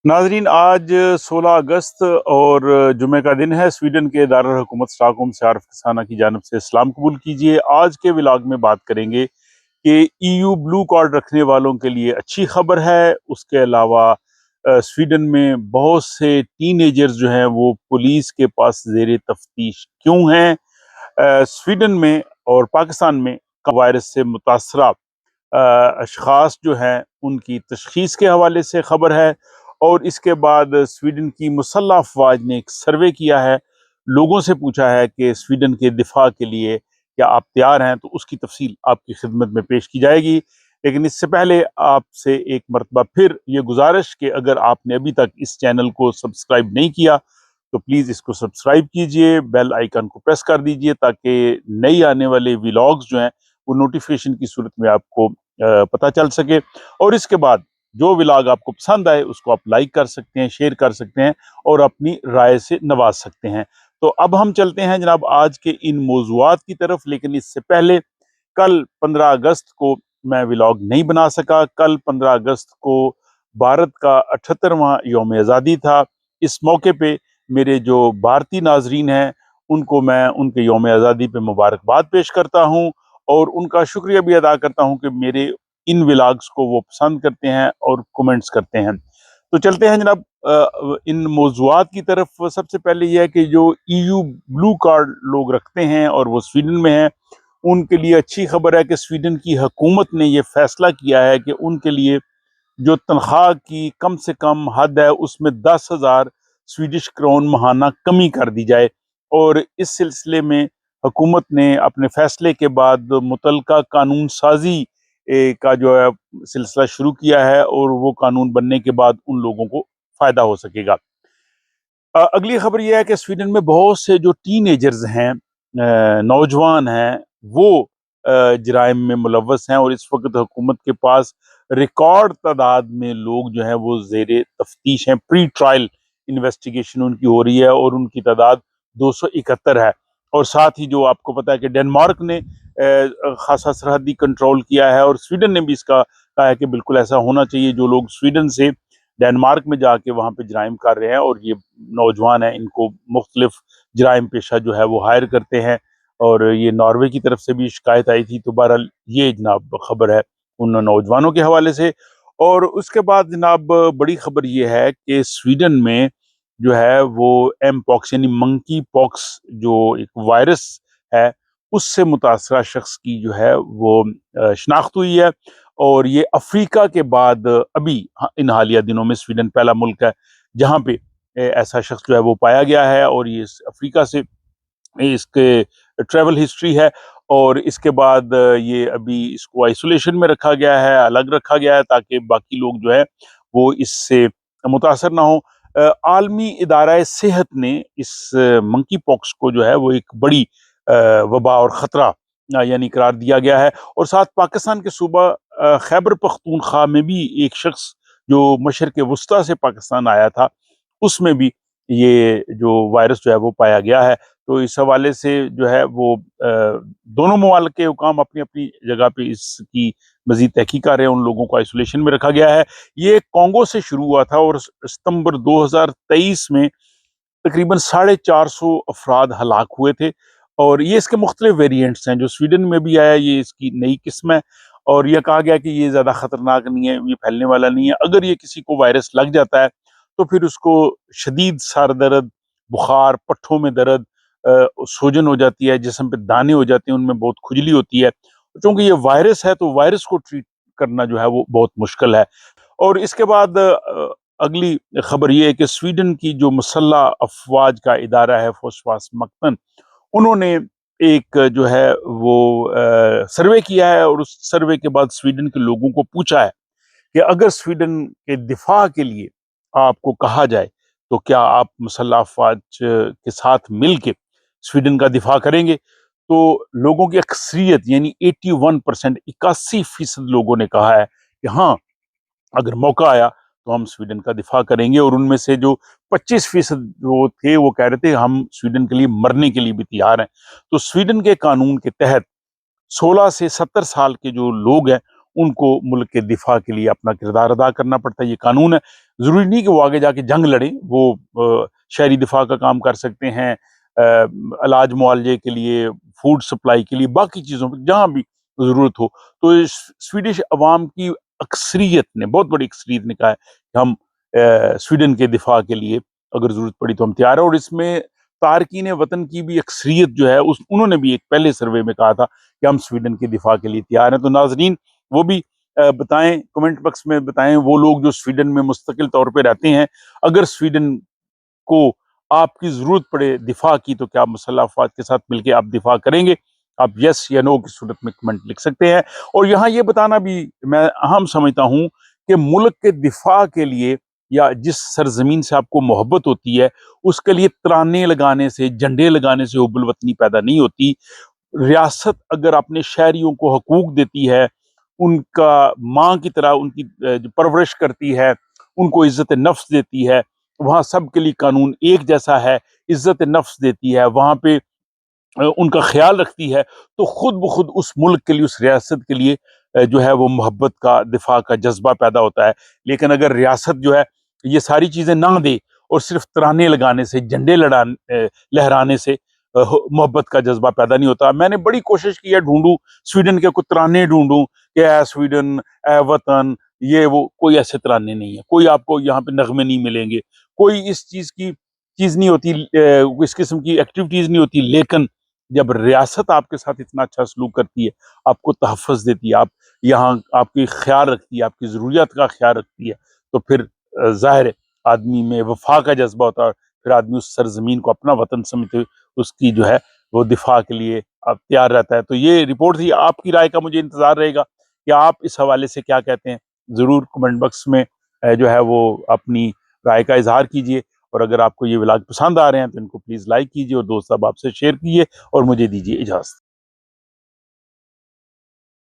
नाजरीन, आज 16 अगस्त और जुमे का दिन है। स्वीडन के दारुल हुकूमत स्टॉकहोम से आरिफ किसाना की जानिब से सलाम कबूल कीजिए। आज के व्लॉग में बात करेंगे कि ईयू ब्लू कार्ड रखने वालों के लिए अच्छी खबर है। उसके अलावा स्वीडन में बहुत से टीनेजर्स जो हैं वो पुलिस के पास जेर तफ्तीश क्यों हैं। स्वीडन में और पाकिस्तान में वायरस से मुतासरा अशखास जो हैं उनकी तशखीस के हवाले से खबर है। और इसके बाद स्वीडन की मुसल्लह अफवाज ने एक सर्वे किया है, लोगों से पूछा है कि स्वीडन के दिफा के लिए क्या आप तैयार हैं, तो उसकी तफसील आपकी खिदमत में पेश की जाएगी। लेकिन इससे पहले आपसे एक मरतबा फिर ये गुजारिश कि अगर आपने अभी तक इस चैनल को सब्सक्राइब नहीं किया तो प्लीज़ इसको सब्सक्राइब कीजिए, बेल आइकन को प्रेस कर दीजिए ताकि नई आने वाले व्लॉग्स जो हैं वो नोटिफिकेशन की सूरत में आपको पता चल सके। और इसके बाद जो व्लॉग आपको पसंद आए उसको आप लाइक कर सकते हैं, शेयर कर सकते हैं और अपनी राय से नवाज सकते हैं। तो अब हम चलते हैं जनाब आज के इन मौज़ूआत की तरफ। लेकिन इससे पहले कल 15 अगस्त को मैं व्लॉग नहीं बना सका। कल 15 अगस्त को भारत का 78वां यौम आज़ादी था। इस मौके पे मेरे जो भारतीय नाजरीन हैं उनको मैं उनके यौम आज़ादी पे मुबारकबाद पेश करता हूँ और उनका शुक्रिया भी अदा करता हूँ कि मेरे इन व्लॉग्स को वो पसंद करते हैं और कमेंट्स करते हैं। तो चलते हैं जनाब इन मौज़ूआत की तरफ। सबसे पहले यह है कि जो ईयू ब्लू कार्ड लोग रखते हैं और वो स्वीडन में हैं, उनके लिए अच्छी खबर है कि स्वीडन की हुकूमत ने ये फैसला किया है कि उनके लिए जो तनख्वाह की कम से कम हद है उसमें 10,000 स्वीडिश क्रोन माहाना कमी कर दी जाए। और इस सिलसिले में हुकूमत ने अपने फैसले के बाद मुतलका कानून साजी का जो है सिलसिला शुरू किया है और वो कानून बनने के बाद उन लोगों को फायदा हो सकेगा। अगली खबर यह है कि स्वीडन में बहुत से जो टीनेजर्स हैं, नौजवान हैं, वो जराइम में मुलव्वस हैं और इस वक्त हुकूमत के पास रिकॉर्ड तादाद में लोग जो हैं वो जेर तफ्तीश हैं। प्री ट्रायल इन्वेस्टिगेशन उनकी हो रही है और उनकी तादाद 271 है। और साथ ही जो आपको पता है कि डेनमार्क ने खासा सरहदी कंट्रोल किया है और स्वीडन ने भी इसका कहा है कि बिल्कुल ऐसा होना चाहिए। जो लोग स्वीडन से डेनमार्क में जाके वहाँ पे जराइम कर रहे हैं और ये नौजवान हैं, इनको मुख्तलिफ जराइम पेशा जो है वो हायर करते हैं। और ये नॉर्वे की तरफ से भी शिकायत आई थी। तो बहरहाल ये जनाब खबर है उन नौजवानों के हवाले से। और उसके बाद जनाब बड़ी खबर ये है कि स्वीडन में जो है वो एम पॉक्स यानी मंकी पॉक्स जो एक वायरस है उससे मुतासरा शख्स की जो है वो शनाख्त हुई है। और ये अफ्रीका के बाद अभी इन हालिया दिनों में स्वीडन पहला मुल्क है जहाँ पे ऐसा शख्स जो है वो पाया गया है। और ये अफ्रीका से इसके ट्रैवल हिस्ट्री है। और इसके बाद ये अभी इसको आइसोलेशन में रखा गया है, अलग रखा गया है ताकि बाकी लोग जो है वो इससे मुतासर ना हो। आलमी इदारा सेहत ने इस मंकी पॉक्स को जो है वो एक बड़ी वबा और ख़तरा यानी करार दिया गया है। और साथ पाकिस्तान के सूबा खैबर पख्तूनख्वा में भी एक शख्स जो मशरक़ वस्ता से पाकिस्तान आया था उसमें भी ये जो वायरस जो है वो पाया गया है। तो इस हवाले से जो है वो दोनों ममालिक के हुकाम अपनी अपनी जगह पे इसकी मजीद तहकीक कर रहे हैं। उन लोगों को आइसोलेशन में रखा गया है। ये कॉन्गो से शुरू हुआ था और सितंबर 2023 में तकरीबन 450 अफराद हलाक हुए थे। और ये इसके मुख्तलिफ वेरिएंट्स हैं। जो स्वीडन में भी आया ये इसकी नई किस्म है। और यह कहा गया कि ये ज़्यादा ख़तरनाक नहीं है, ये फैलने वाला नहीं है। अगर ये किसी को वायरस लग जाता है तो फिर उसको शदीद सर दर्द, बुखार, पट्ठों में दर्द, सूजन हो जाती है, जिस्म पे दाने हो जाते हैं, उनमें बहुत खुजली होती है। चूँकि ये वायरस है तो वायरस को ट्रीट करना जो है वो बहुत मुश्किल है। और इसके बाद अगली खबर ये है कि स्वीडन की जो मुसल्लह अफवाज का इदारा है फोस्फास मक्तन, उन्होंने एक जो है वो सर्वे किया है और उस सर्वे के बाद स्वीडन के लोगों को पूछा है कि अगर स्वीडन के दिफा के लिए आपको कहा जाए तो क्या आप मुसल्लह अफवाज के साथ मिल के स्वीडन का दिफा करेंगे। तो लोगों की अक्सरियत यानी 81% 81% लोगों ने कहा है कि हाँ, अगर मौका आया तो हम स्वीडन का दिफा करेंगे। और उनमें से जो 25% जो थे वो कह रहे थे हम स्वीडन के लिए मरने के लिए भी तैयार हैं। तो स्वीडन के कानून के तहत 16 से 70 साल के जो लोग हैं उनको मुल्क के दिफा के लिए अपना किरदार अदा करना पड़ता है। ये कानून है, ज़रूरी नहीं कि वो आगे जाके जंग लड़ें, वो शहरी दिफा का काम कर सकते हैं, इलाज मुआवजे के लिए, फूड सप्लाई के लिए, बाकी चीज़ों पर जहाँ भी ज़रूरत हो। तो इस स्वीडिश अवाम की अक्सरियत ने, बहुत बड़ी अक्सरियत ने कहा है कि हम स्वीडन के दिफा के लिए अगर ज़रूरत पड़ी तो हम तैयार हैं। और इसमें तारकीन वतन की भी अक्सरियत जो है, उस उन्होंने भी एक पहले सर्वे में कहा था कि हम स्वीडन के दिफा के लिए तैयार हैं। तो नाजरीन वो भी बताएं, कमेंट बॉक्स में बताएं, वो लोग जो स्वीडन में मुस्तकिल तौर पे रहते हैं, अगर स्वीडन को आपकी जरूरत पड़े दिफा की, तो क्या आप मुसल्लह अफवाज के साथ मिलकर आप दिफा करेंगे? आप यस या नो की सूरत में कमेंट लिख सकते हैं। और यहाँ ये बताना भी मैं अहम समझता हूँ कि मुल्क के दिफा के लिए या जिस सरजमीन से आपको मोहब्बत होती है, उसके लिए तराने लगाने से, झंडे लगाने से हुब्बुल वतनी पैदा नहीं होती। रियासत अगर अपने शहरियों को हकूक देती है, उनका माँ की तरह उनकी जो परवरिश करती है, उनको इज्जत नफ्स देती है, वहाँ सबके लिए कानून एक जैसा है, इज्जत नफ्स देती है, वहाँ पे उनका ख्याल रखती है, तो खुद ब खुद उस मुल्क के लिए, उस रियासत के लिए जो है वो मोहब्बत का, दिफा का जज्बा पैदा होता है। लेकिन अगर रियासत जो है ये सारी चीज़ें ना दे और सिर्फ तराने लगाने से, झंडे लहराने से मोहब्बत का जज्बा पैदा नहीं होता। मैंने बड़ी कोशिश की है, ढूंढूं स्वीडन के कुछ तराने ढूंढूं कि ए स्वीडन, ए वतन, ये वो, कोई ऐसे तराने नहीं है, कोई आपको यहाँ पे नगमे नहीं मिलेंगे, कोई इस चीज़ की चीज़ नहीं होती, इस किस्म की एक्टिविटीज़ नहीं होती। लेकिन जब रियासत आपके साथ इतना अच्छा सलूक करती है, आपको तहफ़्फ़ुज़ देती है, आप यहाँ आपकी ख्याल रखती है, आपकी ज़रूरियात का ख्याल रखती है, तो फिर ज़ाहिर है आदमी में वफ़ा का जज़्बा होता है। फिर आदमी उस सरज़मीन को अपना वतन समझते हुए उसकी जो है वो दिफा के लिए अब तैयार रहता है। तो ये रिपोर्ट थी, आपकी राय का मुझे इंतज़ार रहेगा कि आप इस हवाले से क्या कहते हैं। ज़रूर कमेंट बॉक्स में जो है वो अपनी राय का इज़हार कीजिए। और अगर आपको ये व्लॉग पसंद आ रहे हैं तो इनको प्लीज़ लाइक कीजिए और दोस्त अहबाब से शेयर कीजिए और मुझे दीजिए इजाज़त।